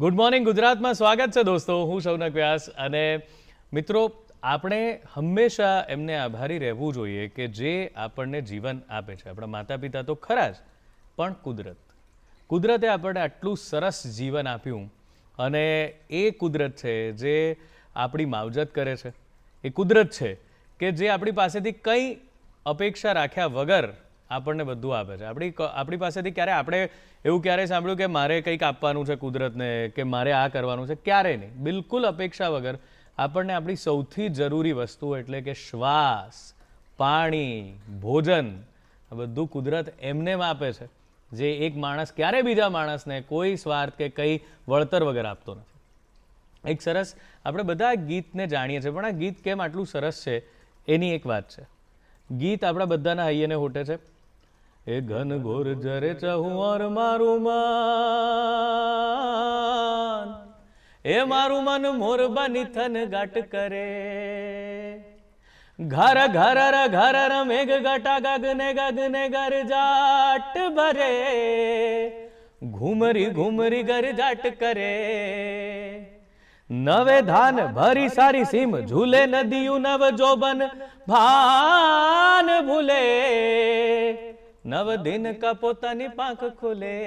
Good morning ગુજરાતમાં સ્વાગત છે દોસ્તો. હું શૌનક વ્યાસ. અને મિત્રો, આપણે હંમેશા એમને આભારી રહેવું જોઈએ કે જે આપણને જીવન આપે છે. આપણા માતા પિતા તો ખરા જ, પણ કુદરતે આપણને આટલું સરસ જીવન આપ્યું. અને એ કુદરત છે જે આપણી માવજત કરે છે. એ કુદરત છે કે જે આપણી પાસેથી કંઈ અપેક્ષા રાખ્યા વગર આપણને બધું આપે છે. આપણી પાસેથી ક્યારે આપણે એવું ક્યારેય સાંભળ્યું કે મારે કંઈક આપવાનું છે કુદરતને, કે મારે આ કરવાનું છે? ક્યારેય નહીં. બિલકુલ અપેક્ષા વગર આપણને આપણી સૌથી જરૂરી વસ્તુ એટલે કે શ્વાસ, પાણી, ભોજન, આ બધું કુદરત એમને આપે છે જે એક માણસ ક્યારેય બીજા માણસને કોઈ સ્વાર્થ કે કંઈ વળતર વગર આપતો નથી. એક સરસ આપણે બધા ગીતને જાણીએ છીએ, પણ આ ગીત કેમ આટલું સરસ છે એની એક વાત છે. ગીત આપણા બધાના હૈયેને હોટે છે. એ ઘન ઘોર જરે ચહુંર મારું મન, એ મારું મન મોર બની થન ગાટ કરે. ઘર ઘર ઘર મેઘ ગટા ગગને ગગને ગર જાટ ભરે, ઘુમરી ઘુમરી ગર જાટ કરે. નવે ધાન ભરી સારી સીમ ઝૂલે નદીયું નવ જોબન ભાન ભૂલે. નવ દિન કા પોતાની પાંખ ખુલે,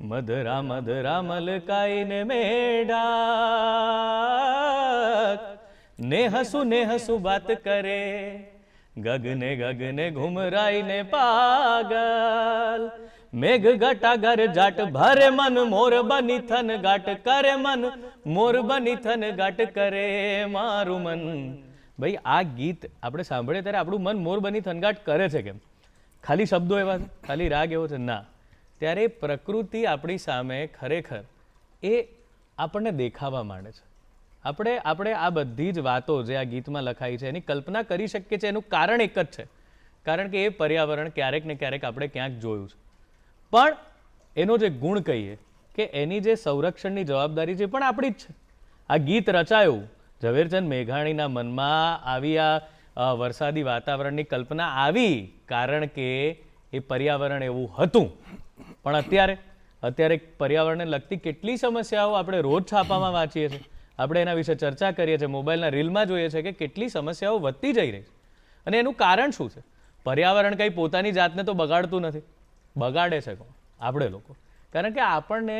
મધરા મધરા મલકાઈને મેઢા ને હસુ બાત કરે. ગગને ગગને ઘુમરાઈને પાગલ, મેઘ ગટા ગર જાટ ભરે મન મોર બની થન ગાટ કરે. મન મોર બની થન ગાટ કરે મારું મન. ભાઈ, આ ગીત આપણે સાંભળીએ ત્યારે આપણું મન મોર બની થનગાટ કરે છે કેમ? ખાલી શબ્દો એવા છે? ખાલી રાગ એવો છે? ના. ત્યારે પ્રકૃતિ આપણી સામે ખરેખર એ આપણને દેખાવા માંડે છે. આપણે આ બધી જ વાતો જે આ ગીતમાં લખાઈ છે એની કલ્પના કરી શકીએ છીએ. એનું કારણ એક જ છે, કારણ કે એ પર્યાવરણ ક્યારેક ને ક્યારેક આપણે ક્યાંક જોયું છે. પણ એનો જે ગુણ કહીએ કે એની જે સંરક્ષણની જવાબદારી છે પણ આપણી જ છે. આ ગીત રચાયું, ઝવેરચંદ મેઘાણીના મનમાં આવી આ વરસાદી વાતાવરણની કલ્પના આવી કારણ કે એ પર્યાવરણ એવું હતું. પણ અત્યારે પર્યાવરણને લગતી કેટલી સમસ્યાઓ આપણે રોજ છાપામાં વાંચીએ છીએ, આપણે એના વિશે ચર્ચા કરીએ છીએ, મોબાઈલના રીલમાં જોઈએ છે કે કેટલી સમસ્યાઓ વધતી જઈ રહી છે. અને એનું કારણ શું છે? પર્યાવરણ કંઈ પોતાની જાતને તો બગાડતું નથી. બગાડે છે કોણ? આપણે લોકો. કારણ કે આપણને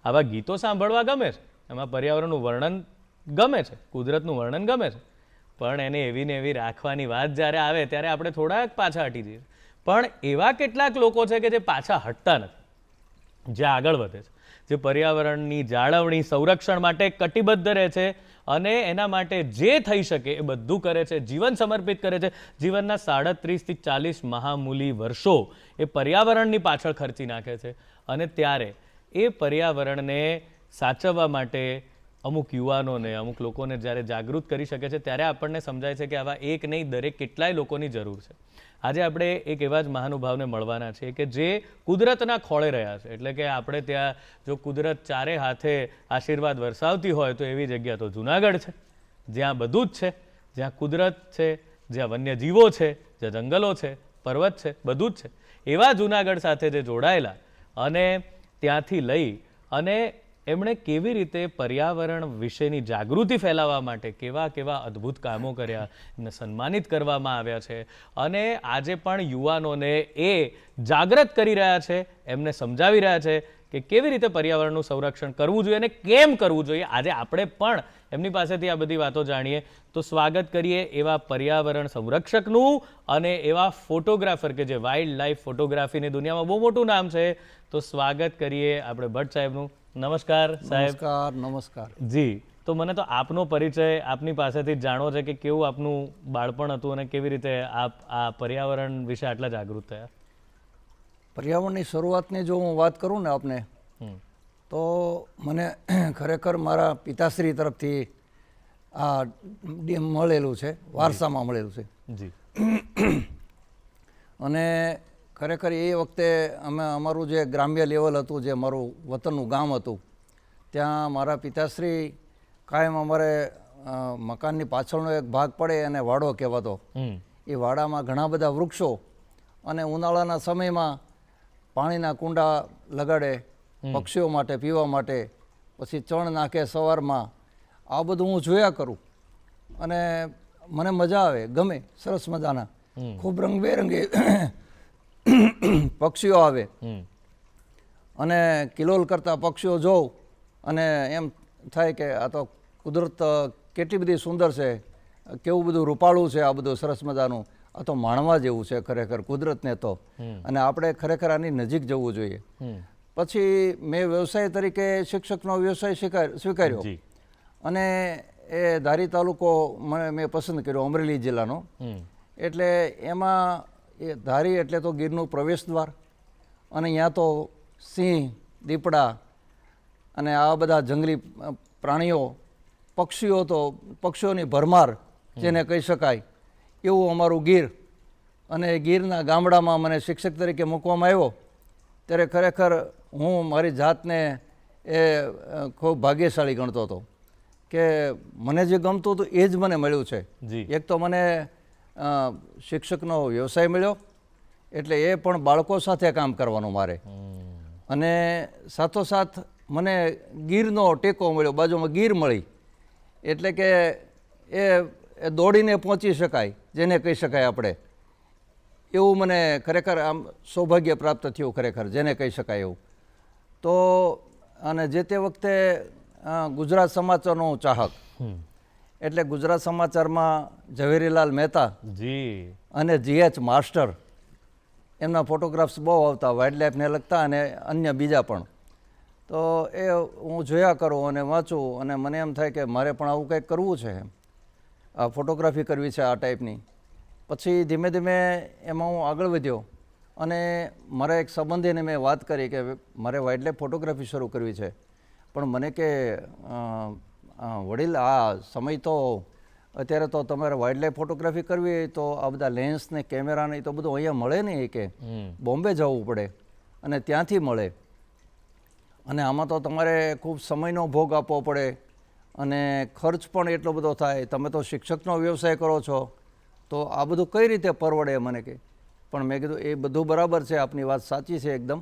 આવા ગીતો સાંભળવા ગમે છે, એમાં પર્યાવરણનું વર્ણન ગમે છે, કુદરતનું વર્ણન ગમે છે, પણ એને એવી ને એવી રાખવાની વાત જ્યારે આવે ત્યારે આપણે થોડાક પાછા હટી જઈએ. પણ એવા કેટલાક લોકો છે કે જે પાછા હટતા નથી, જે આગળ વધે છે, જે પર્યાવરણની જાળવણી, સંરક્ષણ માટે કટિબદ્ધ રહે છે અને એના માટે જે થઈ શકે એ બધું કરે છે, જીવન સમર્પિત કરે છે. જીવનના 37 થી 40 મહામૂલી વર્ષો એ પર્યાવરણની પાછળ ખર્ચી નાખે છે. અને ત્યારે એ પર્યાવરણને સાચવવા માટે અમુક યુવાનોને, અમુક લોકોને જ્યારે જાગૃત કરી શકે છે ત્યારે આપણને સમજાય છે કે આવા એક નહીં, દરેક કેટલાય લોકોની જરૂર છે. આજે આપણે એક એવા જ મહાનુભાવને મળવાના છીએ કે જે કુદરતના ખોળે રહ્યા છે. એટલે કે આપણે ત્યાં જો કુદરત ચારે હાથે આશીર્વાદ વરસાવતી હોય તો એવી જગ્યા તો જુનાગઢ છે, જ્યાં બધું જ છે, જ્યાં કુદરત છે, જ્યાં વન્યજીવો છે, જ્યાં જંગલો છે, પર્વત છે, બધું જ છે. એવા જુનાગઢ સાથે જે જોડાયેલા અને ત્યાંથી લઈ અને એમણે કેવી રીતે પર્યાવરણ વિશેની જાગૃતિ ફેલાવવા માટે કેવા અદ્ભુત કામો કર્યા, એમને સન્માનિત કરવામાં આવ્યા છે. અને આજે પણ યુવાનોને એ જાગૃત કરી રહ્યા છે, એમને સમજાવી રહ્યા છે કે કેવી રીતે પર્યાવરણનું સંરક્ષણ કરવું જોઈએ અને કેમ કરવું જોઈએ. આજે આપણે પણ એમની પાસેથી આ બધી વાતો જાણીએ. તો સ્વાગત કરીએ એવા પર્યાવરણ સંરક્ષકનું અને એવા ફોટોગ્રાફર કે જે વાઇલ્ડ લાઈફ ફોટોગ્રાફીની દુનિયામાં બહુ મોટું નામ છે. તો સ્વાગત કરીએ આપણે ભટ્ટ સાહેબનું. નમસ્કાર સાહેબ. નમસ્કાર જી. તો મને તો આપનો પરિચય આપની પાસેથી જાણવો છે કે કેવું આપનું બાળપણ હતું અને કેવી રીતે આપ આ પર્યાવરણ વિશે આટલા જાગૃત થયા. પર્યાવરણની શરૂઆતની જો હું વાત કરું ને આપને, તો મને ખરેખર મારા પિતાશ્રી તરફથી આ મળેલું છે, વારસામાં મળેલું છે. જી. અને ખરેખર એ વખતે અમારું જે ગ્રામ્ય લેવલ હતું, જે મારું વતનનું ગામ હતું, ત્યાં મારા પિતાશ્રી કાયમ અમારે મકાનની પાછળનો એક ભાગ પડે અને વાડો કહેવાતો. એ વાડામાં ઘણા બધા વૃક્ષો અને ઉનાળાના સમયમાં પાણીના કુંડા લગાડે પક્ષીઓ માટે, પીવા માટે, પછી ચણ નાખે સવારમાં, આ બધું હું જોયા કરું અને મને મજા આવે, ગમે, સરસ મજાના ખૂબ રંગબેરંગી પક્ષીઓ આવે અને કિલોલ કરતા પક્ષીઓ જોઉં અને એમ થાય કે આ તો કુદરત કેટલી બધી સુંદર છે, કેવું બધું રૂપાળું છે, આ બધું સરસ મજાનું, આ તો માણવા જેવું છે ખરેખર કુદરતને તો, અને આપણે ખરેખર આની નજીક જવું જોઈએ. પછી મેં વ્યવસાય તરીકે શિક્ષકનો વ્યવસાય સ્વીકાર્યો અને એ ધારી તાલુકો મેં પસંદ કર્યો, અમરેલી જિલ્લાનો. એટલે એમાં એ ધારી એટલે તો ગીરનું પ્રવેશ દ્વાર, અને ત્યાં તો સિંહ, દીપડા અને આ બધા જંગલી પ્રાણીઓ, પક્ષીઓ, તો પક્ષીઓની ભરમાર જેને કહી શકાય એવું અમારું ગીર. અને ગીરના ગામડામાં મને શિક્ષક તરીકે મૂકવામાં આવ્યો ત્યારે ખરેખર હું મારી જાતને એ ખૂબ ભાગ્યશાળી ગણતો હતો કે મને જે ગમતું હતું એ જ મને મળ્યું છે. એક તો મને શિક્ષકનો વ્યવસાય મળ્યો, એટલે એ પણ બાળકો સાથે કામ કરવાનું મારે, અને સાથોસાથ મને ગીરનો ટેકો મળ્યો, બાજુમાં ગીર મળી, એટલે કે એ દોડીને પહોંચી શકાય, જેને કહી શકાય આપણે, એવું મને ખરેખર આમ સૌભાગ્ય પ્રાપ્ત થયું, ખરેખર જેને કહી શકાય એવું. તો અને જે તે વખતે ગુજરાત સમાચારનો ચાહક, એટલે ગુજરાત સમાચારમાં ઝવેરીલાલ મહેતા અને GH માસ્ટર એમના ફોટોગ્રાફ્સ બહુ આવતા, વાઇલ્ડ લાઈફને લગતા અને અન્ય બીજા પણ. તો એ હું જોયા કરું અને વાંચું અને મને એમ થાય કે મારે પણ આવું કંઈક કરવું છે, આ ફોટોગ્રાફી કરવી છે આ ટાઈપની. પછી ધીમે ધીમે એમાં હું આગળ વધ્યો અને મારા એક સંબંધીને મેં વાત કરી કે મારે વાઇલ્ડ લાઈફ ફોટોગ્રાફી શરૂ કરવી છે, પણ મને કે વડીલ આ સમય તો અત્યારે તો તમારે વાઇલ્ડ લાઈફ ફોટોગ્રાફી કરવી હોય તો આ બધા લેન્સ ને કેમેરા ને તો બધું અહીંયા મળે નહીં, કે બોમ્બે જવું પડે અને ત્યાંથી મળે, અને આમાં તો તમારે ખૂબ સમયનો ભોગ આપવો પડે અને ખર્ચ પણ એટલો બધો થાય. તમે તો શિક્ષકનો વ્યવસાય કરો છો તો આ બધું કઈ રીતે પરવડે મને કે. પણ મેં કીધું એ બધું બરાબર છે, આપની વાત સાચી છે એકદમ,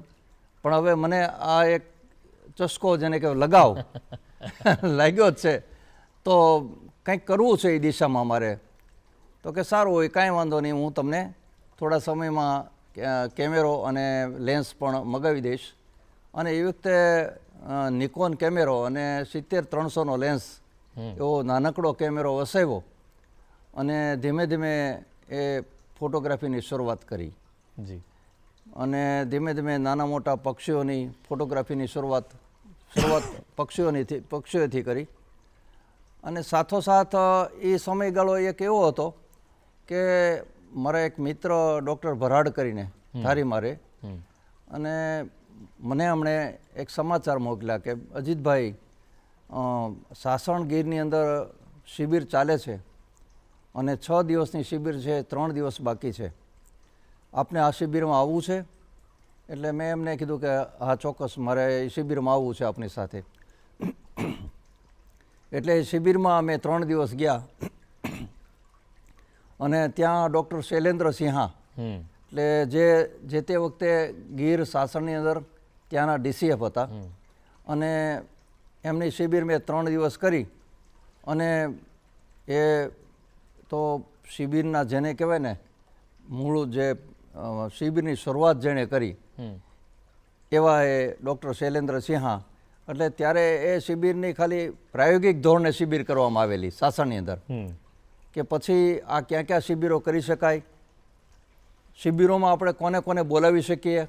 પણ હવે મને આ એક ચસ્કો જેને કે લગાવ લાગ્યો જ છે, તો કંઈક કરવું છે એ દિશામાં મારે. તો કે સારું હોય, કાંઈ વાંધો નહીં, હું તમને થોડા સમયમાં કેમેરો અને લેન્સ પણ મગાવી દઈશ. અને એ વખતે નિકોન કેમેરો અને 70-300નો લેન્સ એવો નાનકડો કેમેરો વસાવ્યો અને ધીમે ધીમે એ ફોટોગ્રાફીની શરૂઆત કરી. અને ધીમે ધીમે નાના મોટા પક્ષીઓની ફોટોગ્રાફીની શરૂઆત પક્ષીઓથી કરી. અને સાથોસાથ એ સમયગાળો એક એવો હતો કે મારા એક મિત્ર ડૉક્ટર ભરાડ કરીને ધારી મારે, અને મને હમણે એક સમાચાર મોકલ્યા કે અજીતભાઈ, સાસણ ગીરની અંદર શિબિર ચાલે છે અને 6 દિવસની શિબિર છે, 3 દિવસ બાકી છે, આપને આ શિબિરમાં આવવું છે? એટલે મેં એમને કીધું કે હા ચોક્કસ, મારે એ શિબિરમાં આવવું છે આપની સાથે. એટલે એ શિબિરમાં અમે 3 દિવસ ગયા અને ત્યાં ડૉક્ટર શૈલેન્દ્ર સિંહા, એટલે જે તે વખતે ગીર શાસનની અંદર ત્યાંના DCF હતા, અને એમની શિબિર મેં 3 દિવસ કરી. અને એ તો શિબિરના જેને કહેવાય ને મૂળ જે શિબિરની શરૂઆત જેણે કરી એવા એ ડૉક્ટર શૈલેન્દ્ર સિંહા. એટલે ત્યારે એ શિબિરની ખાલી પ્રાયોગિક ધોરણે શિબિર કરવામાં આવેલી સાસણની અંદર, કે પછી આ ક્યાં ક્યાં શિબિરો કરી શકાય, શિબિરોમાં આપણે કોને કોને બોલાવી શકીએ,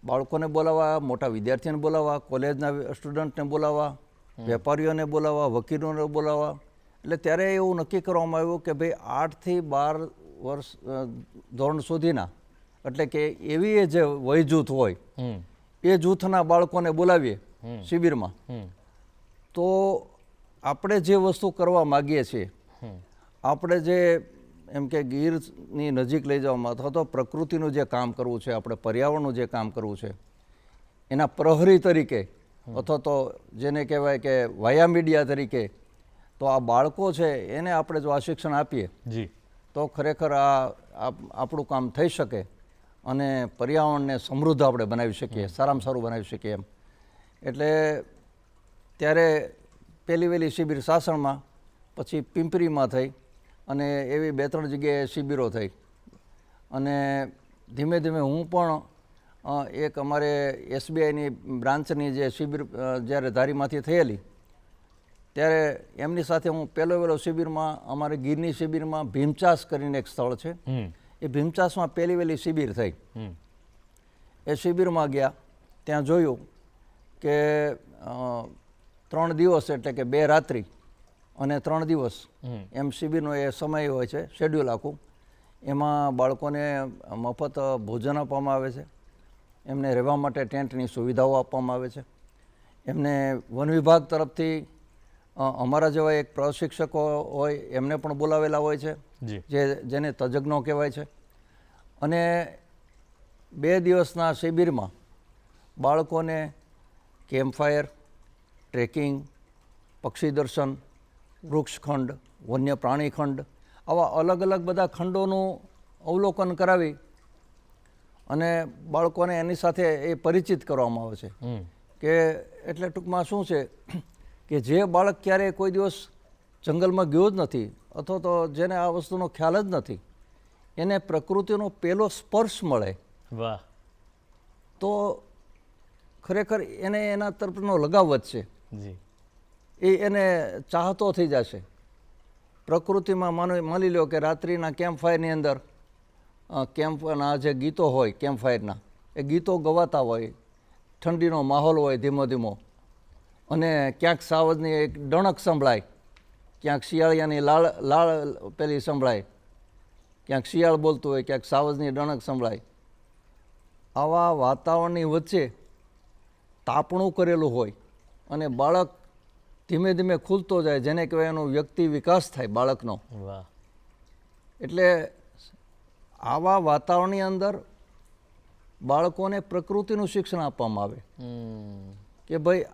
બાળકોને બોલાવવા, મોટા વિદ્યાર્થીઓને બોલાવવા, કોલેજના સ્ટુડન્ટને બોલાવવા, વેપારીઓને બોલાવવા, વકીલોને બોલાવવા. એટલે ત્યારે એવું નક્કી કરવામાં આવ્યું કે ભાઈ 8 થી 12 વર્ષ ધોરણ સુધીના, એટલે કે એવી જે વય જૂથ હોય એ જૂથના બાળકોને બોલાવીએ શિબિરમાં, તો આપણે જે વસ્તુ કરવા માગીએ છીએ, આપણે જે એમ કે ગીરની નજીક લઈ જવામાં અથવા તો પ્રકૃતિનું જે કામ કરવું છે, આપણે પર્યાવરણનું જે કામ કરવું છે, એના પ્રહરી તરીકે અથવા તો જેને કહેવાય કે વાયા મીડિયા તરીકે, તો આ બાળકો છે એને આપણે જો આ શિક્ષણ આપીએ તો ખરેખર આ આપણું કામ થઈ શકે અને પર્યાવરણને સમૃદ્ધ આપણે બનાવી શકીએ, સારામાં સારું બનાવી શકીએ એમ. એટલે ત્યારે પહેલી વહેલી શિબિર સાસણમાં, પછી પિંપરીમાં થઈ, અને એવી 2-3 જગ્યાએ શિબિરો થઈ. અને ધીમે ધીમે હું પણ એક અમારે SBIની બ્રાન્ચની જે શિબિર જ્યારે ધારીમાંથી થયેલી, ત્યારે એમની સાથે હું પહેલો શિબિરમાં, અમારે ગીરની શિબિરમાં ભીમચાસ કરીને એક સ્થળ છે, એ ભીમચાસમાં પહેલી વહેલી શિબિર થઈ. એ શિબિરમાં ગયા, ત્યાં જોયું કે 3 દિવસ એટલે કે 2 રાત્રિ અને 3 દિવસ એમ શિબિરનો એ સમય હોય છે, શેડ્યુલ આખું. એમાં બાળકોને મફત ભોજન આપવામાં આવે છે, એમને રહેવા માટે ટેન્ટની સુવિધાઓ આપવામાં આવે છે, એમને વન વિભાગ તરફથી અમારા જેવા એક પ્રશિક્ષકો હોય એમને પણ બોલાવેલા હોય છે, જેને તજજ્ઞો કહેવાય છે. અને 2 દિવસના શિબિરમાં બાળકોને કેમ્પફાયર, ટ્રેકિંગ, પક્ષી દર્શન, વૃક્ષખંડ, વન્ય પ્રાણી ખંડ, આવા અલગ અલગ બધા ખંડોનું અવલોકન કરાવી અને બાળકોને એની સાથે એ પરિચિત કરવામાં આવે છે. કે એટલે ટૂંકમાં શું છે કે જે બાળક ક્યારેય કોઈ દિવસ જંગલમાં ગયો જ નથી, અથવા તો જેને આ વસ્તુનો ખ્યાલ જ નથી, એને પ્રકૃતિનો પહેલો સ્પર્શ મળે, વાહ, તો ખરેખર એને એના તરફનો લગાવ વધશે, એને ચાહતો થઈ જશે. પ્રકૃતિમાં માની લો કે રાત્રિના કેમ્પફાયરની અંદર કેમ્પના જે ગીતો હોય, કેમ્પફાયરના એ ગીતો ગવાતા હોય, ઠંડીનો માહોલ હોય ધીમો ધીમો, અને ક્યાંક સાવજની એક ડણક સંભળાય, ક્યાંક શિયાળિયાની લાળ પેલી સંભળાય, ક્યાંક શિયાળ બોલતું હોય, ક્યાંક સાવજની ડણક સંભળાય. આવા વાતાવરણની વચ્ચે તાપણું કરેલું હોય અને બાળક ધીમે ધીમે ખુલતો જાય, જેને કહેવાય એનો વ્યક્તિ વિકાસ થાય બાળકનો. એટલે આવા વાતાવરણની અંદર બાળકોને પ્રકૃતિનું શિક્ષણ આપવામાં આવે કે ભાઈ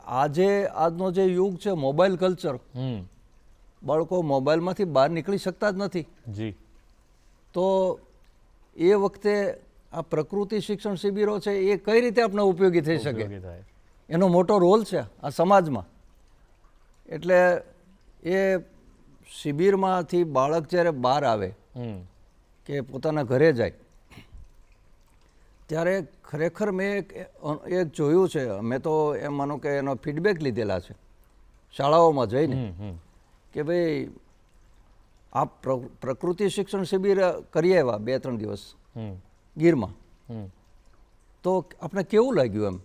આજનો જે યુગ છે મોબાઈલ કલ્ચર, બાળકો મોબાઈલમાંથી બહાર નીકળી શકતા જ નથી. તો એ વખતે આ પ્રકૃતિ શિક્ષણ શિબિરો છે એ કઈ રીતે આપણે ઉપયોગી થઈ શકે, એનો મોટો રોલ છે આ સમાજમાં. એટલે એ શિબિરમાંથી બાળક જ્યારે બહાર આવે કે પોતાના ઘરે જાય, ત્યારે ખરેખર મેં એક જોયું છે, મેં તો એમ માનું કે એનો ફીડબેક લીધેલા છે શાળાઓમાં જઈને, કે ભાઈ આ પ્રકૃતિ શિક્ષણ શિબિર કરી આવ્યા 2-3 દિવસ ગીરમાં, તો આપણે કેવું લાગ્યું એમ,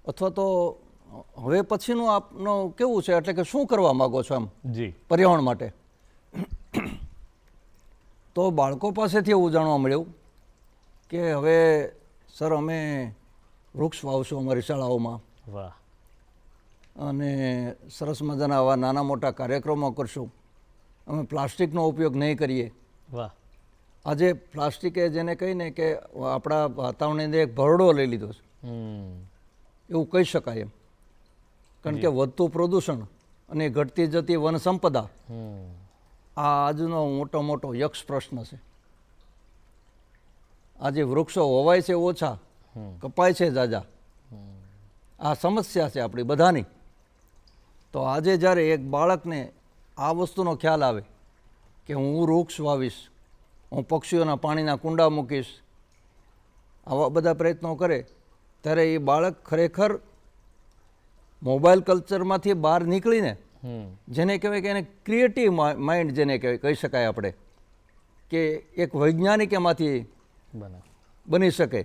અથવા તો હવે પછીનું આપનું કેવું છે, એટલે કે શું કરવા માગો છો એમ પર્યાવરણ માટે. તો બાળકો પાસેથી એવું જાણવા મળ્યું કે હવે સર અમે વૃક્ષ વાવશું અમારી શાળાઓમાં, અને સરસ મજાના આવા નાના મોટા કાર્યક્રમો કરશું, અમે પ્લાસ્ટિકનો ઉપયોગ નહીં કરીએ. આજે પ્લાસ્ટિકે જેને કહીને કે આપણા વાતાવરણની અંદર એક ભરડો લઈ લીધો છે એવું કહી શકાય એમ, કારણ કે વધતું પ્રદૂષણ અને ઘટતી જતી વન સંપદા આ આજનો મોટો યક્ષ પ્રશ્ન છે. આજે વૃક્ષો હોવાય છે ઓછા, કપાય છે જાજા, આ સમસ્યા છે આપણી બધાની. તો આજે જ્યારે એક બાળકને આ વસ્તુનો ખ્યાલ આવે કે હું વૃક્ષ વાવીશ, હું પક્ષીઓના પાણીના કુંડા મૂકીશ, આવા બધા પ્રયત્નો કરે, ત્યારે એ બાળક ખરેખર મોબાઈલ કલ્ચરમાંથી બહાર નીકળીને, જેને કહેવાય કે એને ક્રિએટિવ માઇન્ડ જેને કહી શકાય આપણે, કે એક વૈજ્ઞાનિક એમાંથી બની શકે.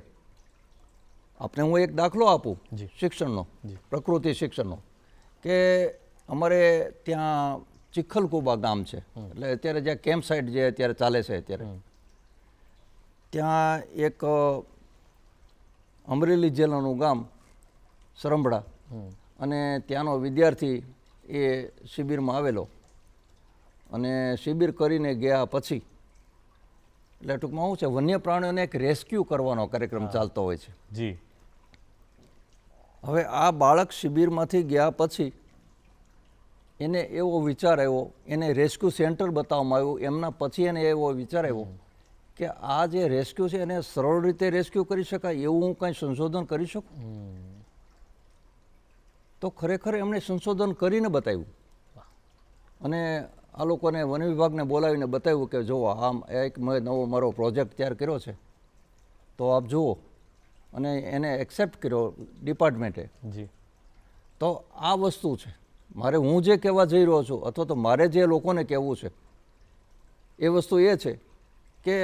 આપણે હું એક દાખલો આપું શિક્ષણનો, પ્રકૃતિ શિક્ષણનો, કે અમારે ત્યાં ચિખલકુબા ગામ છે, એટલે અત્યારે જ્યાં કેમ્પ સાઇટ જે અત્યારે ચાલે છે, અત્યારે ત્યાં એક અમરેલી જિલ્લાનું ગામ સરંભડા, અને ત્યાંનો વિદ્યાર્થી એ શિબિરમાં આવેલો, અને શિબિર કરીને ગયા પછી એટલે ટૂંકમાં શું છે, વન્ય પ્રાણીઓને એક રેસ્ક્યુ કરવાનો કાર્યક્રમ ચાલતો હોય છે. હવે આ બાળક શિબિરમાંથી ગયા પછી એને એવો વિચાર આવ્યો, એને રેસ્ક્યુ સેન્ટર બતાવવામાં આવ્યું, એમના પછી એને એવો વિચાર આવ્યો કે આ જે રેસ્ક્યુ છે એને સરળ રીતે રેસ્ક્યુ કરી શકાય એવું હું કંઈ સંશોધન કરી શકું. તો તો ખરેખર એમણે સંશોધન કરીને બતાવ્યું અને આ લોકોને વન વિભાગને બોલાવીને બતાવ્યું કે જુઓ આમ એક મેં નવો મારો પ્રોજેક્ટ તૈયાર કર્યો છે તો આપ જુઓ અને એને એક્સેપ્ટ કર્યો ડિપાર્ટમેન્ટે. જી. તો આ વસ્તુ છે મારે હું જે કહેવા જઈ રહ્યો છું અથવા તો મારે જે લોકોને કહેવું છે એ વસ્તુ એ છે કે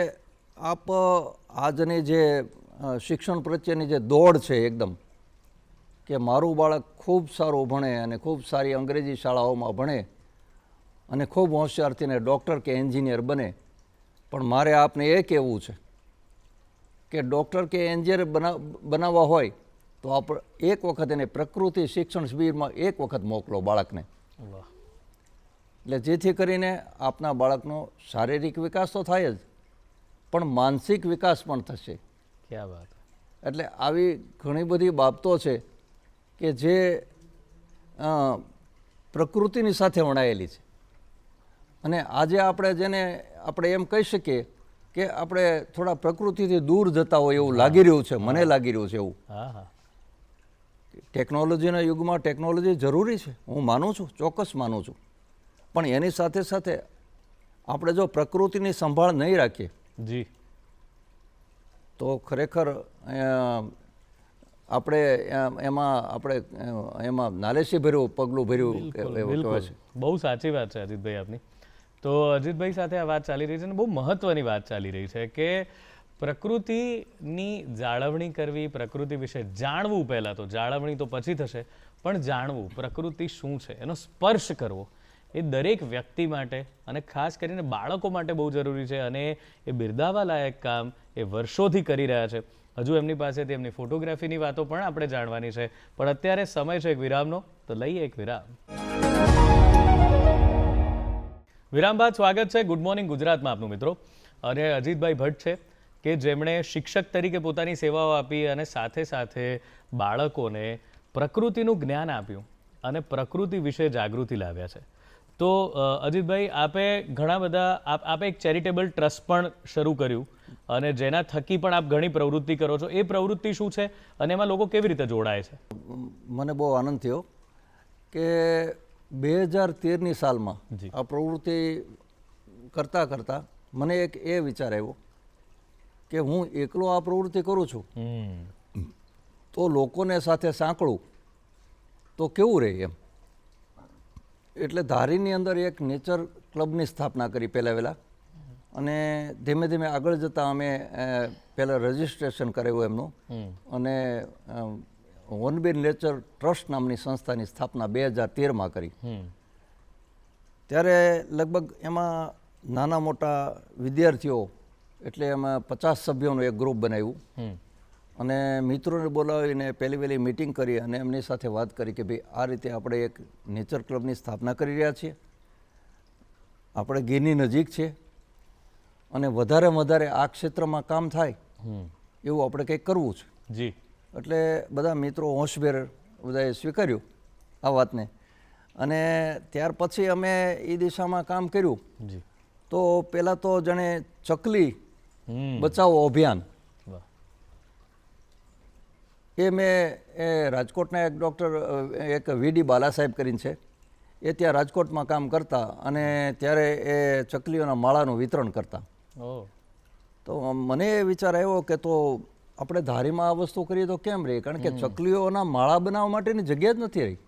આપ આજની જે શિક્ષણ પ્રત્યેની જે દોડ છે એકદમ કે મારું બાળક ખૂબ સારું ભણે અને ખૂબ સારી અંગ્રેજી શાળાઓમાં ભણે અને ખૂબ હોશિયારથીને ડૉક્ટર કે એન્જિનિયર બને, પણ મારે આપને એ કહેવું છે કે ડૉક્ટર કે એન્જિનિયર બનાવવા હોય તો આપ એક વખત એને પ્રકૃતિ શિક્ષણ શિબિરમાં એક વખત મોકલો બાળકને, એટલે જેથી કરીને આપના બાળકનો શારીરિક વિકાસ તો થાય જ પણ માનસિક વિકાસ પણ થશે. ક્યાં વાત. એટલે આવી ઘણી બધી બાબતો છે કે જે પ્રકૃતિની સાથે વણાયેલી છે અને આજે આપણે જેને આપણે એમ કહી શકીએ કે આપણે થોડા પ્રકૃતિથી દૂર જતા હોય એવું લાગી રહ્યું છે, મને લાગી રહ્યું છે એવું. હા હા. ટેકનોલોજીના યુગમાં ટેકનોલોજી જરૂરી છે, હું માનું છું, ચોક્કસ માનું છું, પણ એની સાથે સાથે આપણે જો પ્રકૃતિની સંભાળ નહીં રાખીએ જી તો ખરેખર આપણે એમાં નાલેશી ભર્યું પગલું ભર્યું કહેવાય છે. બહુ સાચી વાત છે અજીતભાઈ આપની. તો અજીતભાઈ સાથે આ વાત ચાલી રહી છે અને બહુ મહત્વની વાત ચાલી રહી છે કે પ્રકૃતિની જાળવણી કરવી, પ્રકૃતિ વિશે જાણવું, પહેલાં તો જાળવણી તો પછી થશે પણ જાણવું પ્રકૃતિ શું છે એનો સ્પર્શ કરવો એ દરેક વ્યક્તિ માટે અને ખાસ કરીને બાળકો માટે બહુ જરૂરી છે અને એ બિરદાવવા લાયક કામ એ વર્ષોથી કરી રહ્યા છે. હજુ એમની પાસેથી એમની ફોટોગ્રાફીની વાતો પણ આપણે જાણવાની છે, પણ અત્યારે સમય છે એક વિરામનો, તો લઈએ એક વિરામ. વિરામ બાદ સ્વાગત છે ગુડ મોર્નિંગ ગુજરાતમાં આપનું મિત્રો. અને અજીતભાઈ ભટ્ટ છે કે જેમણે શિક્ષક તરીકે પોતાની સેવાઓ આપી અને સાથે સાથે બાળકોને પ્રકૃતિનું જ્ઞાન આપ્યું અને પ્રકૃતિ વિશે જાગૃતિ લાવ્યા છે. તો અજીતભાઈ આપે ઘણા બધા આપે એક ચેરિટેબલ ટ્રસ્ટ પણ શરૂ કર્યું અને જેના થકી પણ આપ ઘણી પ્રવૃત્તિ કરો છો. એ પ્રવૃત્તિ શું છે અને એમાં લોકો કેવી રીતે જોડાય છે? મને બહુ આનંદ થયો કે 2013ની સાલમાં આ પ્રવૃત્તિ કરતાં કરતાં મને એક એ વિચાર આવ્યો કે હું એકલો આ પ્રવૃત્તિ કરું છું તો લોકોને સાથે સાંકળું તો કેવું રહે એમ. એટલે ધારીની અંદર એક નેચર ક્લબની સ્થાપના કરી પહેલાં અને ધીમે ધીમે આગળ જતાં અમે પહેલાં રજિસ્ટ્રેશન કરાવ્યું એમનું અને હોર્નબિલ નેચર ટ્રસ્ટ નામની સંસ્થાની સ્થાપના 2013માં કરી. ત્યારે લગભગ એમાં નાના મોટા વિદ્યાર્થીઓ એટલે એમાં 50 સભ્યોનું એક ગ્રુપ બનાવ્યું અને મિત્રોને બોલાવીને પહેલી મિટિંગ કરી અને એમની સાથે વાત કરી કે ભાઈ આ રીતે આપણે એક નેચર ક્લબની સ્થાપના કરી રહ્યા છીએ, આપણે ગીરની નજીક છે અને વધારે આ ક્ષેત્રમાં કામ થાય એવું આપણે કંઈક કરવું છે. જી. એટલે બધા મિત્રો હોશભેર બધાએ સ્વીકાર્યું આ વાતને અને ત્યાર પછી અમે એ દિશામાં કામ કર્યું. તો પહેલાં તો જાણે ચકલી બચાવો અભિયાન એ મેં રાજકોટના એક ડૉક્ટર એક વીડી બાલા સાહેબ કરીને છે એ ત્યાં રાજકોટમાં કામ કરતા અને ત્યારે એ ચકલીઓના માળાનું વિતરણ કરતા. તો મને એ વિચાર આવ્યો કે તો આપણે ધારીમાં આ વસ્તુ કરીએ તો કેમ રહી, કારણ કે ચકલીઓના માળા બનાવવા માટેની જગ્યા જ નથી રહી.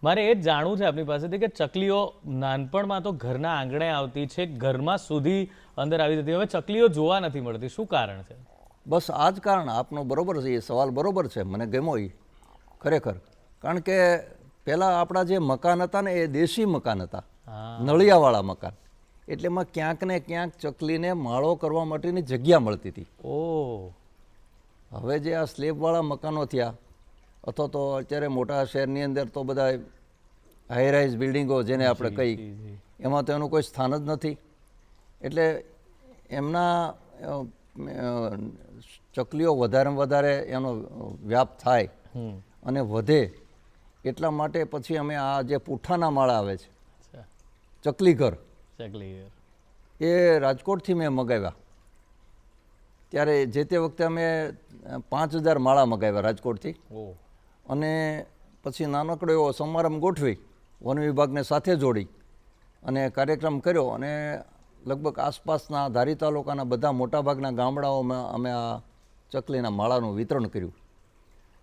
મારે એ જ જાણવું છે આપની પાસેથી કે ચકલીઓ નાનપણમાં તો ઘરના આંગણે આવતી છે, ઘરમાં સુધી અંદર આવી જતી, હવે ચકલીઓ જોવા નથી મળતી, શું કારણ છે? બસ આ જ કારણ. આપનો બરોબર છે, એ સવાલ બરોબર છે, મને ગમ્યો એ ખરેખર. કારણ કે પહેલાં આપણા જે મકાન હતા ને એ દેશી મકાન હતા, નળિયાવાળા મકાન, એટલે એમાં ક્યાંક ને ક્યાંક ચકલીને માળો કરવા માટેની જગ્યા મળતી હતી. હવે જે આ સ્લેબવાળા મકાનો થયા અથવા તો અત્યારે મોટા શહેરની અંદર તો બધા હાઈરાઇઝ બિલ્ડિંગો જેને આપણે કહી એમાં તો એનું કોઈ સ્થાન જ નથી. એટલે એમના ચકલીઓ વધારે એનો વ્યાપ થાય અને વધે એટલા માટે પછી અમે આ જે પૂઠાના માળા આવે છે ચકલી ઘર એ રાજકોટથી મેં મગાવ્યા. ત્યારે જે તે વખતે અમે 5000 માળા મગાવ્યા રાજકોટથી અને પછી નાનકડો એવો સમારંભ ગોઠવી વન વિભાગને સાથે જોડી અને કાર્યક્રમ કર્યો અને લગભગ આસપાસના ધારી તાલુકાના બધા મોટાભાગના ગામડાઓમાં અમે આ ચકલીના માળાનું વિતરણ કર્યું.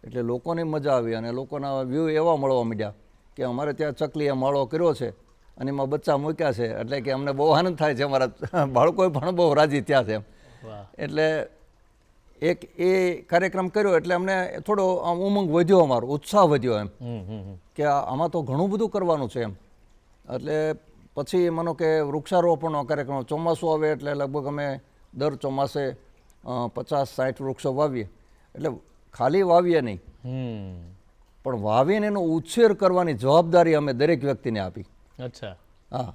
એટલે લોકોની મજા આવી અને લોકોના વ્યૂ એવા મળવા માંડ્યા કે અમારે ત્યાં ચકલીએ માળો કર્યો છે અને એમાં બચ્ચા મૂક્યા છે, એટલે કે અમને બહુ આનંદ થાય છે, અમારા બાળકોએ પણ બહુ રાજી થયા છે એમ. એટલે એક એ કાર્યક્રમ કર્યો એટલે અમને થોડો ઉમંગ વધ્યો, અમારો ઉત્સાહ વધ્યો એમ કે આમાં તો ઘણું બધું કરવાનું છે એમ. એટલે પછી માનો કે વૃક્ષારોપણનો કાર્યક્રમ, ચોમાસું આવે એટલે લગભગ અમે દર ચોમાસે 50-60 વૃક્ષો વાવીએ. એટલે ખાલી વાવીએ નહીં, પણ વાવીને એનો ઉછેર કરવાની જવાબદારી અમે દરેક વ્યક્તિને આપી. અચ્છા. હા,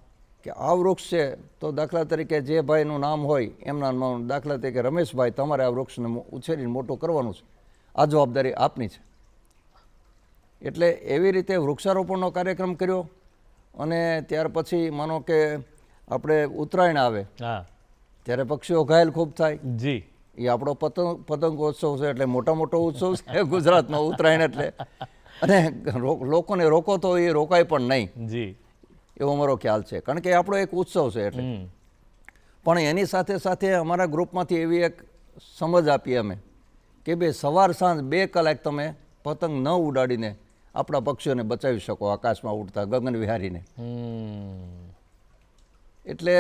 કે આ વૃક્ષ છે તો દાખલા તરીકે જે ભાઈનું નામ હોય એમના નામ, દાખલા તરીકે રમેશભાઈ, તમારે આ વૃક્ષને ઉછેરીને મોટું કરવાનું છે, આ જવાબદારી આપની છે. એટલે એવી રીતે વૃક્ષારોપણનો કાર્યક્રમ કર્યો. અને ત્યાર પછી માનો કે આપણે ઉત્તરાયણ આવે ત્યારે પક્ષીઓ ઘાયલ ખૂબ થાય. જી, એ આપણો પતંગોત્સવ છે, એટલે મોટો ઉત્સવ છે ગુજરાતનો ઉત્તરાયણ એટલે. અને લોકોને રોકો તો એ રોકાય પણ નહીં. જી, એવો મારો ખ્યાલ છે, કારણ કે આપણો એક ઉત્સવ છે એટલે. પણ એની સાથે સાથે અમારા ગ્રુપમાંથી એવી એક સમજ આપી અમે કે ભાઈ સવાર સાંજ 2 કલાક તમે પતંગ ન ઉડાડીને આપણા પક્ષીઓને બચાવી શકો, આકાશમાં ઉડતા ગગન વિહારીને. એટલે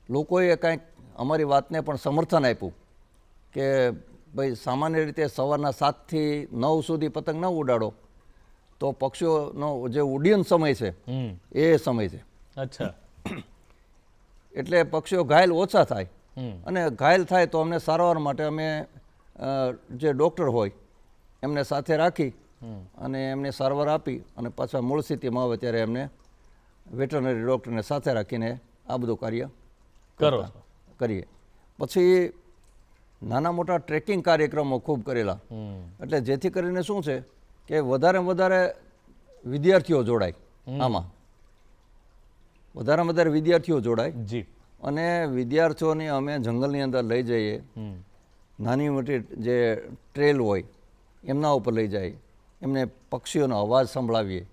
લોકોએ કાંઈક અમારી વાતને પણ સમર્થન આપ્યું કે ભાઈ સામાન્ય રીતે સવારના 7 થી 9 સુધી પતંગ ન ઉડાડો તો પક્ષીઓનો જે ઉડ્ડયન સમય છે એ સમય છે. અચ્છા. એટલે પક્ષીઓ ઘાયલ ઓછા થાય, અને ઘાયલ થાય તો અમને સારવાર માટે અમે જે ડૉક્ટર હોય એમને સાથે રાખી અને એમને સારવાર આપી અને પાછા મૂળ સ્થિતિમાં આવે ત્યારે એમને વેટરનરી ડૉક્ટરને સાથે રાખીને આ બધું કાર્ય કરીએ. પછી નાના મોટા ટ્રેકિંગ કાર્યક્રમો ખૂબ કરેલા. એટલે જેથી કરીને શું છે કે વધારે વિદ્યાર્થીઓ જોડાય આમાં, વધારે વિદ્યાર્થીઓ જોડાય. જી. અને વિદ્યાર્થીઓને અમે જંગલની અંદર લઈ જઈએ, નાની મોટી જે ટ્રેલ હોય એમના ઉપર લઈ જાય, એમને પક્ષીઓનો અવાજ સંભળાવીએ,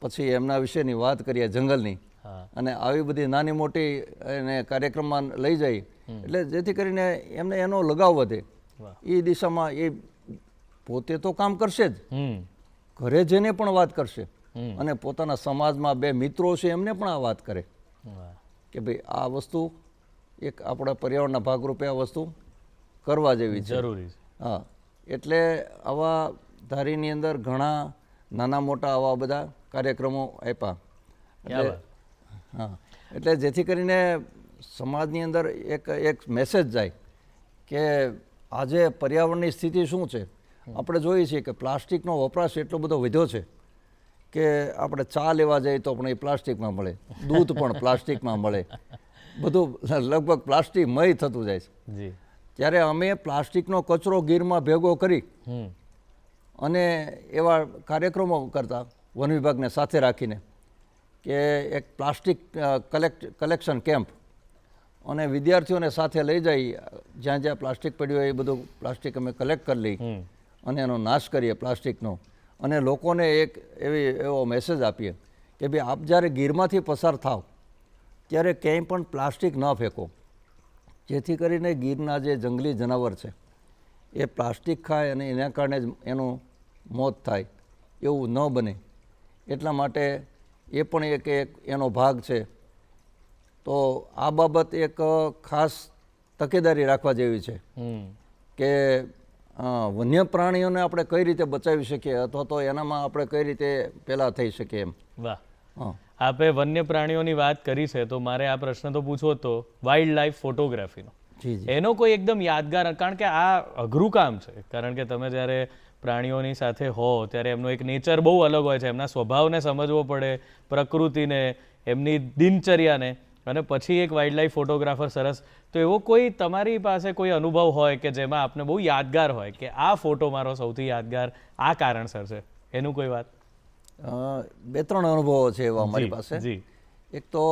પછી એમના વિશેની વાત કરીએ જંગલની, અને આવી બધી નાની મોટી એને કાર્યક્રમમાં લઈ જાય એટલે જેથી કરીને એમને એનો લગાવ વધે. એ દિશામાં એ પોતે તો કામ કરશે જ, ઘરે જઈને પણ વાત કરશે અને પોતાના સમાજમાં 2 મિત્રો છે એમને પણ આ વાત કરે કે ભાઈ આ વસ્તુ એક આપણા પર્યાવરણના ભાગરૂપે આ વસ્તુ કરવા જેવી છે, જરૂરી છે. હા, એટલે આવા ધારીની અંદર ઘણા નાના મોટા આવા બધા કાર્યક્રમો આપ્યા. એટલે હા, એટલે જેથી કરીને સમાજની અંદર એક મેસેજ જાય કે આજે પર્યાવરણની સ્થિતિ શું છે. આપણે જોઈએ છીએ કે પ્લાસ્ટિકનો વપરાશ એટલો બધો વધ્યો છે કે આપણે ચા લેવા જઈએ તો પણ એ પ્લાસ્ટિકમાં મળે, દૂધ પણ પ્લાસ્ટિકમાં મળે, બધું લગભગ પ્લાસ્ટિકમય થતું જાય છે. ત્યારે અમે પ્લાસ્ટિકનો કચરો ગીરમાં ભેગો કરી અને એવા કાર્યક્રમો કરતા વન વિભાગને સાથે રાખીને કે એક પ્લાસ્ટિક કલેક્શન કેમ્પ, અને વિદ્યાર્થીઓને સાથે લઈ જઈ જ્યાં જ્યાં પ્લાસ્ટિક પડ્યું હોય એ બધું પ્લાસ્ટિક અમે કલેક્ટ કરી લઈ અને એનો નાશ કરીએ પ્લાસ્ટિકનો. અને લોકોને એક એવો મેસેજ આપીએ કે ભાઈ આપ જ્યારે ગીરમાંથી પસાર થાવ ત્યારે ક્યાંય પણ પ્લાસ્ટિક ન ફેંકો, જેથી કરીને ગીરના જે જંગલી જનાવર છે એ પ્લાસ્ટિક ખાય અને એના કારણે જ એનું મોત થાય, એવું ન બને. એટલા માટે એ પણ એક એનો ભાગ છે. તો આ બાબત એક ખાસ તકેદારી રાખવા જેવી છે કે વન્ય પ્રાણીઓને આપણે કઈ રીતે બચાવી શકીએ અથવા તો એનામાં આપણે કઈ રીતે પહેલાં થઈ શકીએ એમ. વાહ, આપે વન્ય પ્રાણીઓની વાત કરી છે તો મારે આ પ્રશ્ન તો પૂછવો હતો વાઇલ્ડ લાઈફ ફોટોગ્રાફીનો. એનો કોઈ એકદમ યાદગાર, કારણ કે આ અઘરું કામ છે, કારણ કે તમે જ્યારે પ્રાણીઓની સાથે હો ત્યારે એમનો એક નેચર બહુ અલગ હોય છે, એમના સ્વભાવને સમજવો પડે, પ્રકૃતિને, એમની દિનચર્યાને, અને પછી એક વાઇલ્ડ લાઈફ ફોટોગ્રાફર સરસ. તો એવો કોઈ તમારી પાસે કોઈ અનુભવ હોય કે જેમાં આપને બહુ યાદગાર હોય કે આ ફોટો મારો સૌથી યાદગાર આ કારણસર છે, એનું કોઈ વાત? 2-3 અનુભવો છે એવા અમારી પાસે. એક તો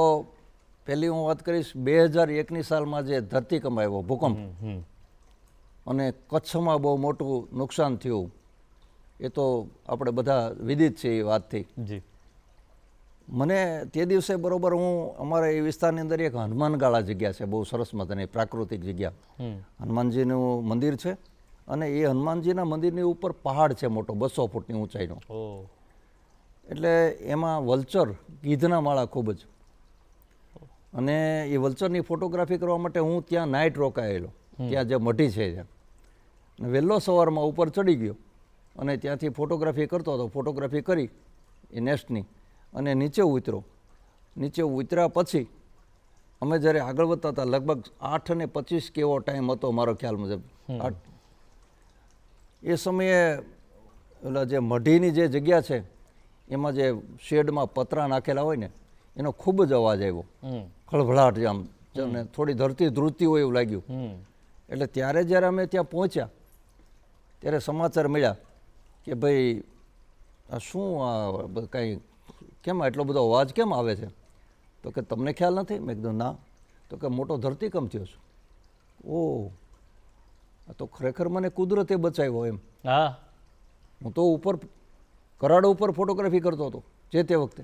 પહેલી હું વાત કરીશ 2001ની સાલમાં જે ધરતીકંપ આવ્યો, ભૂકંપ, અને કચ્છમાં બહુ મોટું નુકસાન થયું. એ તો આપણે બધા વિદિત છે એ વાતથી. જી. મને તે દિવસે બરોબર હું અમારા એ વિસ્તારની અંદર એક હનુમાનગાળા જગ્યા છે, બહુ સરસ મજાની પ્રાકૃતિક જગ્યા. હનુમાનજીનું મંદિર છે અને એ હનુમાનજીના મંદિરની ઉપર પહાડ છે મોટો, 200 ફૂટની ઊંચાઈનો. એટલે એમાં વલ્ચર, ગીધના માળા ખૂબ જ. અને એ વલ્ચરની ફોટોગ્રાફી કરવા માટે હું ત્યાં નાઇટ રોકાયેલો, ત્યાં જે મઢી છે ત્યાં. અને વહેલો સવારમાં ઉપર ચડી ગયો અને ત્યાંથી ફોટોગ્રાફી કરતો હતો. ફોટોગ્રાફી કરી એ નેસ્ટની અને નીચે ઉતરો. નીચે ઉતર્યા પછી અમે જ્યારે આગળ વધતા હતા, લગભગ 8:25 કેવો ટાઈમ હતો મારો ખ્યાલ મુજબ. એ સમયે ઓલા જે મઢીની જે જગ્યા છે એમાં જે શેડમાં પતરા નાખેલા હોય ને એનો ખૂબ જ અવાજ આવ્યો, ખળભળાટ આમ, અને થોડી ધરતી ધ્રુજતી હોય એવું લાગ્યું. એટલે ત્યારે જ્યારે અમે ત્યાં પહોંચ્યા ત્યારે સમાચાર મળ્યા કે ભાઈ આ શું, આ કંઈ કેમ આટલો બધો અવાજ કેમ આવે છે? તો કે તમને ખ્યાલ નથી? મેં કીધું ના. તો કે મોટો ધરતીકંપ થયો છે. ઓહ, આ તો ખરેખર મને કુદરતે બચાવ્યો એમ. હા, હું તો ઉપર કરાડો ઉપર ફોટોગ્રાફી કરતો હતો જે તે વખતે,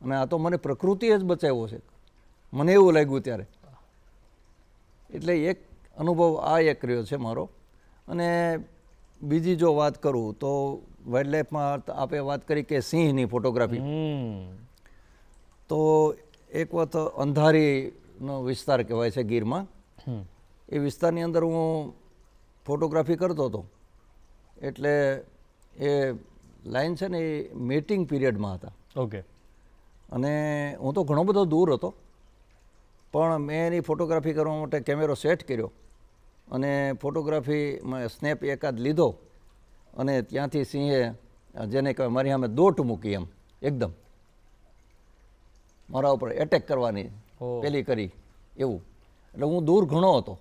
અને આ તો મને પ્રકૃતિએ જ બચાવ્યો છે, મને એવું લાગ્યું ત્યારે. એટલે એક અનુભવ આ એક રહ્યો છે મારો. અને બીજી જો વાત કરું તો વાઇલ્ડ લાઈફમાં આપણે વાત કરી કે સિંહની ફોટોગ્રાફી. તો એક વખત અંધારીનો વિસ્તાર કહેવાય છે ગીરમાં, એ વિસ્તારની અંદર હું ફોટોગ્રાફી કરતો હતો. એટલે એ લાઈન છે ને એ મેટિંગ પીરિયડમાં હતા. ઓકે. અને હું તો ઘણો બધો દૂર હતો, પણ મેં એની ફોટોગ્રાફી કરવા માટે કેમેરો સેટ કર્યો અને ફોટોગ્રાફીમાં સ્નેપ એકાદ લીધો અને ત્યાંથી સિંહે, જેને કહેવાય મારી સામે દોટ મૂકી, એમ એકદમ મારા ઉપર એટેક કરવાની પેલી કરી એવું. એટલે હું દૂર ઘણો હતો,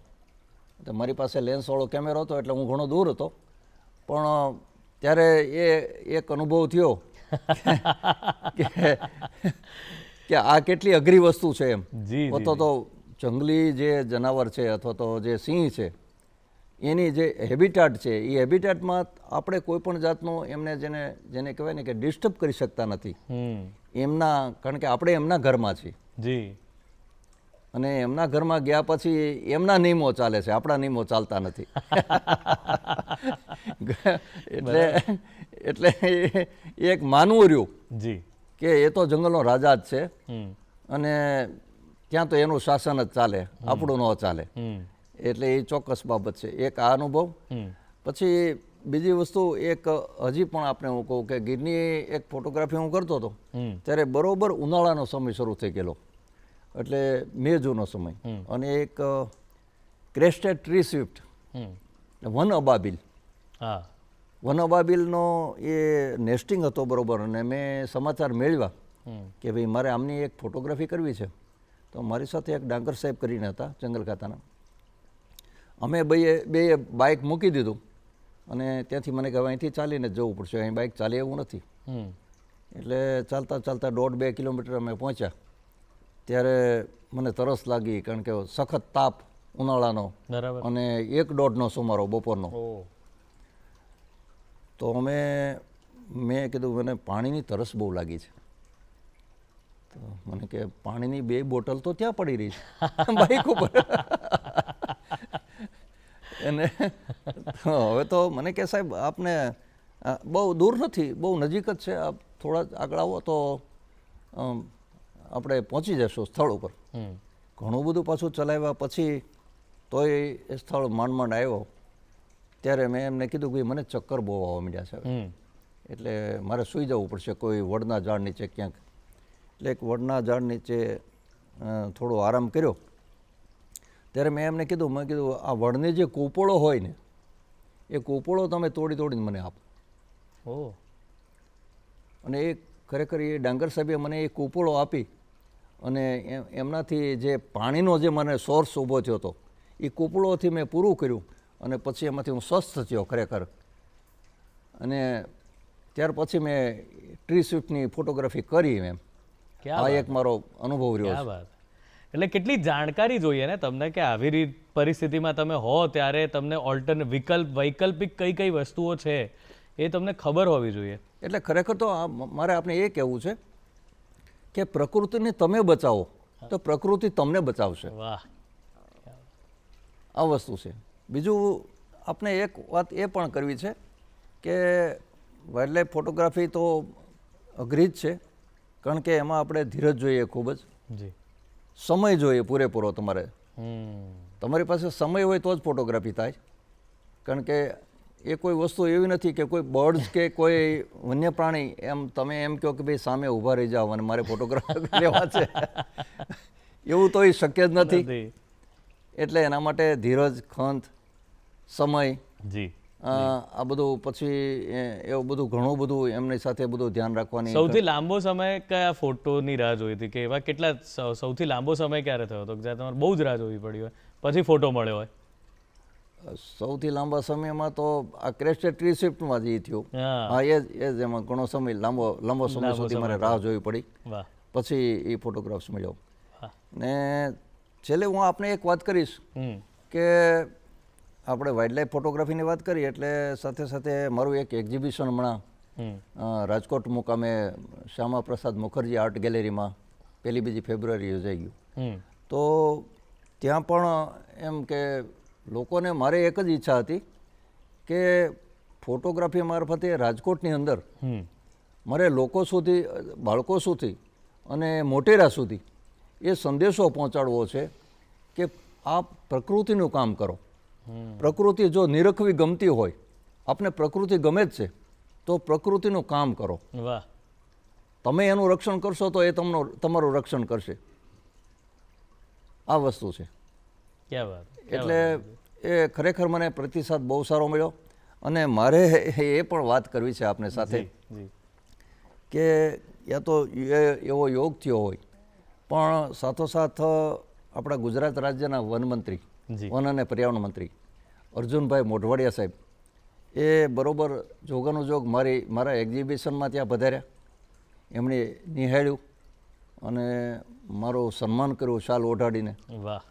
મારી પાસે લેન્સવાળો કેમેરો હતો એટલે હું ઘણો દૂર હતો. પણ ત્યારે એ એક અનુભવ થયો કે આ કેટલી અઘરી વસ્તુ છે એમ. અથવા તો જંગલી જે જનાવર છે અથવા તો જે સિંહ છે એની જે હેબિટાટ છે એ હેબિટાટમાં આપણે કોઈ પણ જાતનું એમને જેને કહેવાય ને કે ડિસ્ટર્બ કરી શકતા નથી એમના, કારણ કે આપણે એમના ઘરમાં છીએ. જી. અને એમના ઘરમાં ગયા પછી એમના નિયમો ચાલે છે, આપણા નિયમો ચાલતા નથી. એટલે એક માનવું રહ્યું જી કે એ તો જંગલનો રાજા જ છે અને ત્યાં તો એનું શાસન જ ચાલે, આપણું ન ચાલે. એટલે એ ચોક્કસ બાબત છે. એક આ અનુભવ. પછી બીજી વસ્તુ એક હજી પણ આપણે હું કહું કે ગીરની એક ફોટોગ્રાફી હું કરતો હતો ત્યારે બરોબર ઉનાળાનો સમય શરૂ થઈ ગયેલો, એટલે મે જૂનો સમય. અને એક ક્રેસ્ટેડ ટ્રી સ્વિફ્ટ, વન અબાબિલ, વન અબાબિલનો એ નેસ્ટિંગ હતો બરોબર. અને મેં સમાચાર મેળવ્યા કે ભાઈ મારે આમની એક ફોટોગ્રાફી કરવી છે. તો મારી સાથે એક ડાંગર સાહેબ કરીને હતા જંગલ ખાતાના. અમે બે બાઇક મૂકી દીધું અને ત્યાંથી મને કહેવાય અહીંથી ચાલીને જવું પડશે, અહીં બાઇક ચાલે એવું નથી. એટલે ચાલતા ચાલતા 1.5-2 કિલોમીટર અમે પહોંચ્યા. ત્યારે મને તરસ લાગી, કારણ કે સખત તાપ ઉનાળાનો અને 1-1.5નો સુમારો બપોરનો. તો મેં કીધું મને પાણીની તરસ બહુ લાગી છે. તો મને કે પાણીની 2 બોટલ તો ત્યાં પડી રહી છે બાઇક ઉપર. અને હવે તો મને કે સાહેબ આપને બહુ દૂર નથી, બહુ નજીક જ છે, આપ થોડા આગળ આવો તો આપણે પહોંચી જશું સ્થળ ઉપર. ઘણું બધું પાછું ચલાવ્યા પછી તોય એ સ્થળ માંડ આવ્યો. ત્યારે મેં એમને કીધું કે મને ચક્કર બહુ આવવા માંડ્યા છે, એટલે મારે સૂઈ જવું પડશે કોઈ વડના ઝાડ નીચે ક્યાંક. એટલે એક વડના ઝાડ નીચે થોડો આરામ કર્યો. ત્યારે મેં એમને કીધું, આ વડની જે કૂપળો હોય ને એ કૂપળો તમે તોડીને મને આપો. અને એ ખરેખર એ ડાંગર સાહેબે મને એ કૂપળો આપી અને એમનાથી જે પાણીનો જે મને સોર્સ ઊભો થયો હતો એ કૂપળોથી મેં પૂરું કર્યું. અને પછી એમાંથી હું સ્વસ્થ થયો ખરેખર. અને ત્યાર પછી મેં ટ્રી સ્વિફ્ટની ફોટોગ્રાફી કરી એમ. આ એક મારો અનુભવ રહ્યો છે. એટલે કેટલી જાણકારી જોઈએ ને તમને કે આવી પરિસ્થિતિમાં તમે હો ત્યારે તમને વૈકલ્પિક કઈ કઈ વસ્તુઓ છે એ તમને ખબર હોવી જોઈએ. એટલે ખરેખર તો મારે આપણે એ કહેવું છે કે પ્રકૃતિને તમે બચાવો તો પ્રકૃતિ તમને બચાવશે. વાહ. આ વસ્તુ છે. બીજું આપણે એક વાત એ પણ કરવી છે કે વાઇલ્ડ લાઈફ ફોટોગ્રાફી તો અઘરી જ છે, કારણ કે એમાં આપણે ધીરજ જોઈએ, ખૂબ જ જી. સમય જોઈએ પૂરેપૂરો. હમ. તમારી પાસે સમય હોય તો જ ફોટોગ્રાફી થાય, કારણ કે એ કોઈ વસ્તુ એવી નથી કે કોઈ બર્ડ્સ કે કોઈ વન્ય પ્રાણી એમ તમે એમ કહો કે ભાઈ સામે ઊભા રહી જાઓ અને મારે ફોટોગ્રાફી લેવા છે, એવું તો એ શક્ય જ નથી. એટલે એના માટે ધીરજ, ખંત, સમય, જી, આ બધું પછી એવું બધું ઘણું બધું એમની સાથે બધું ધ્યાન રાખવાની. સૌથી લાંબો સમય કયા ફોટોની રાહ જોઈ હતી, કે એવા કેટલા સૌથી લાંબો સમય ક્યારે થયો હતો જ્યાં તમારે બહુ જ રાહ જોવી પડી હોય પછી ફોટો મળ્યો હોય? સૌથી લાંબા સમયમાં તો આ ક્રેસ્ટેડ ટ્રી શિફ્ટમાં જ થયું. હા, એ જ એમાં ઘણો સમય લાંબો સમય સુધી મારે રાહ જોવી પડી. વાહ. પછી એ ફોટોગ્રાફ્સ મળ્યો. ને છેલ્લે હું આપને એક વાત કરીશ કે આપણે વાઇલ્ડ લાઈફ ફોટોગ્રાફીની વાત કરી એટલે સાથે સાથે મારું એક એક્ઝિબિશન હમણાં રાજકોટ મુકામે શ્યામા પ્રસાદ મુખર્જી આર્ટ ગેલેરીમાં 1-2 ફેબ્રુઆરી યોજાઈ ગયું. તો ત્યાં પણ એમ કે લોકોને મારે એક જ ઈચ્છા હતી કે ફોટોગ્રાફી મારફતે રાજકોટની અંદર મારે લોકો સુધી, બાળકો સુધી અને મોટેરા સુધી એ સંદેશો પહોંચાડવો છે કે આપ પ્રકૃતિનું કામ કરો. પ્રકૃતિ જો નિરખવી ગમતી હોય, આપને પ્રકૃતિ ગમે જ છે, તો પ્રકૃતિનું કામ કરો. વાહ. તમે એનું રક્ષણ કરશો તો એ તમારું રક્ષણ કરશે. આ વસ્તુ છે. ક્યાં વાત. એટલે એ ખરેખર મને પ્રતિસાદ બહુ સારો મળ્યો. અને મારે એ પણ વાત કરવી છે આપને સાથે કે યા તો એવો યોગ થયો હોય, પણ સાથોસાથ આપણા ગુજરાત રાજ્યના વનમંત્રી, વન અને પર્યાવરણ મંત્રી અર્જુનભાઈ મોઢવાડિયા સાહેબ એ બરોબર જોગાનું જોગ મારા એક્ઝિબિશનમાં ત્યાં પધાર્યા. એમણે નિહાળ્યું અને મારું સન્માન કર્યું શાલ ઓઢાડીને. વાહ.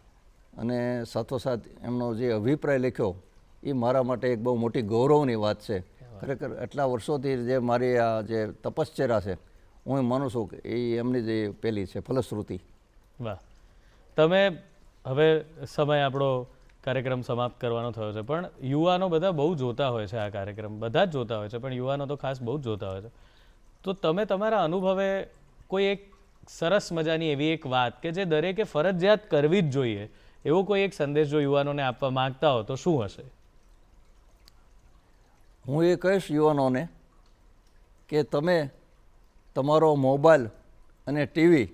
અને સાથોસાથ એમનો જે અભિપ્રાય લખ્યો એ મારા માટે એક બહુ મોટી ગૌરવની વાત છે. ખરેખર એટલા વર્ષોથી જે મારી આ જે તપશ્ચર્યા છે, હું માનું છું કે એ એમની જે પેલી છે ફલશ્રુતિ. વાહ. તમે હવે સમય આપણો કાર્યક્રમ સમાપ્ત કરવાનો થયો છે, પણ યુવાનો બધા બહુ જોતા હોય છે આ કાર્યક્રમ, બધા જ જોતા હોય છે, પણ યુવાનો તો ખાસ બહુ જ જોતા હોય છે. તો તમે તમારા અનુભવે કોઈ એક સરસ મજાની એવી એક વાત કે જે દરેકે ફરજિયાત કરવી જ જોઈએ, એવો કોઈ એક સંદેશ જો યુવાનોને આપવા માંગતા હો તો શું હશે? હું એ કહીશ યુવાનોને કે તમે તમારો મોબાઈલ અને ટીવી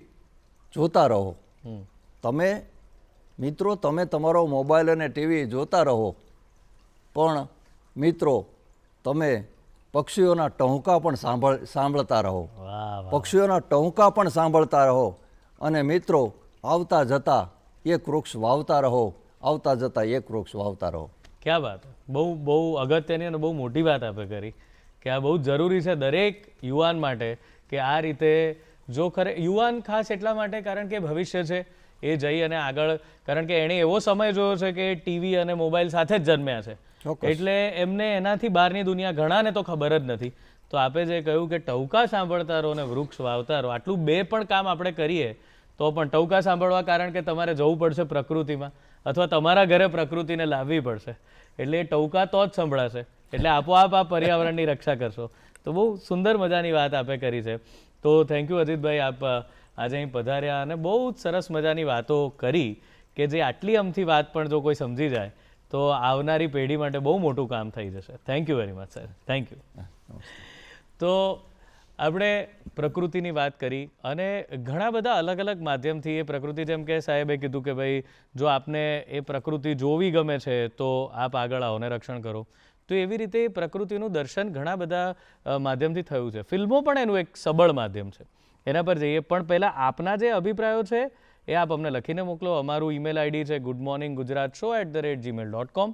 જોતા રહો. તમે મિત્રો, તમે તમારો મોબાઈલ અને ટીવી જોતા રહો, પણ મિત્રો તમે પક્ષીઓના ટહુકા પણ સાંભળતા રહો. પક્ષીઓના ટહુકા પણ સાંભળતા રહો. અને મિત્રો, આવતા જતા એક વૃક્ષ વાવતા રહો, આવતા જતા એક વૃક્ષ વાવતા રહો. ક્યાં વાત. બહુ અગત્યની અને બહુ મોટી વાત આપે કરી કે આ બહુ જરૂરી છે દરેક યુવાન માટે કે આ રીતે જો યુવાન ખાસ એટલા માટે કારણ કે ભવિષ્ય છે એ જઈ અને આગળ, કારણ કે એણે એવો સમય જોયો છે કે ટીવી અને મોબાઈલ સાથે જ જન્મ્યા છે, એટલે એમને એનાથી બહારની દુનિયા ઘણાને તો ખબર જ નથી. તો આપે જે કહ્યું કે ટહુકા સાંભળતા રહો અને વૃક્ષ વાવતા રહો, આટલું બે પણ કામ આપણે કરીએ તો પણ ટહુકા સાંભળવા કારણ કે તમારે જવું પડશે પ્રકૃતિમાં અથવા તમારા ઘરે પ્રકૃતિને લાવવી પડશે, એટલે એ ટહુકા તો જ સંભળાશે, એટલે આપોઆપ આ પર્યાવરણની રક્ષા કરશો. તો બહુ સુંદર મજાની વાત આપે કરી છે. તો થેન્ક યુ અજીતભાઈ, આપ આજે અહીં પધાર્યા અને બહુ જ સરસ મજાની વાતો કરી કે જે આટલી અમથી વાત પણ જો કોઈ સમજી જાય તો આવનારી પેઢી માટે બહુ મોટું કામ થઈ જશે. Thank you very much sir. Thank you. તો આપણે પ્રકૃતિની વાત કરી અને ઘણા બધા અલગ અલગ માધ્યમથી એ પ્રકૃતિ, જેમ કે સાહેબે કીધું કે ભાઈ જો આપને એ પ્રકૃતિ જોવી ગમે છે તો આપ આગળ આવો ને રક્ષણ કરો, તો એવી રીતે પ્રકૃતિનું દર્શન ઘણા બધા માધ્યમથી થયું છે. ફિલ્મો પણ એનું એક સબળ માધ્યમ છે, એના પર જઈએ. પણ પહેલાં આપના જે અભિપ્રાયો છે એ આપ અમને લખીને મોકલો. અમારું ઈમેલ આઈડી છે goodmorninggujarat@gmail.com.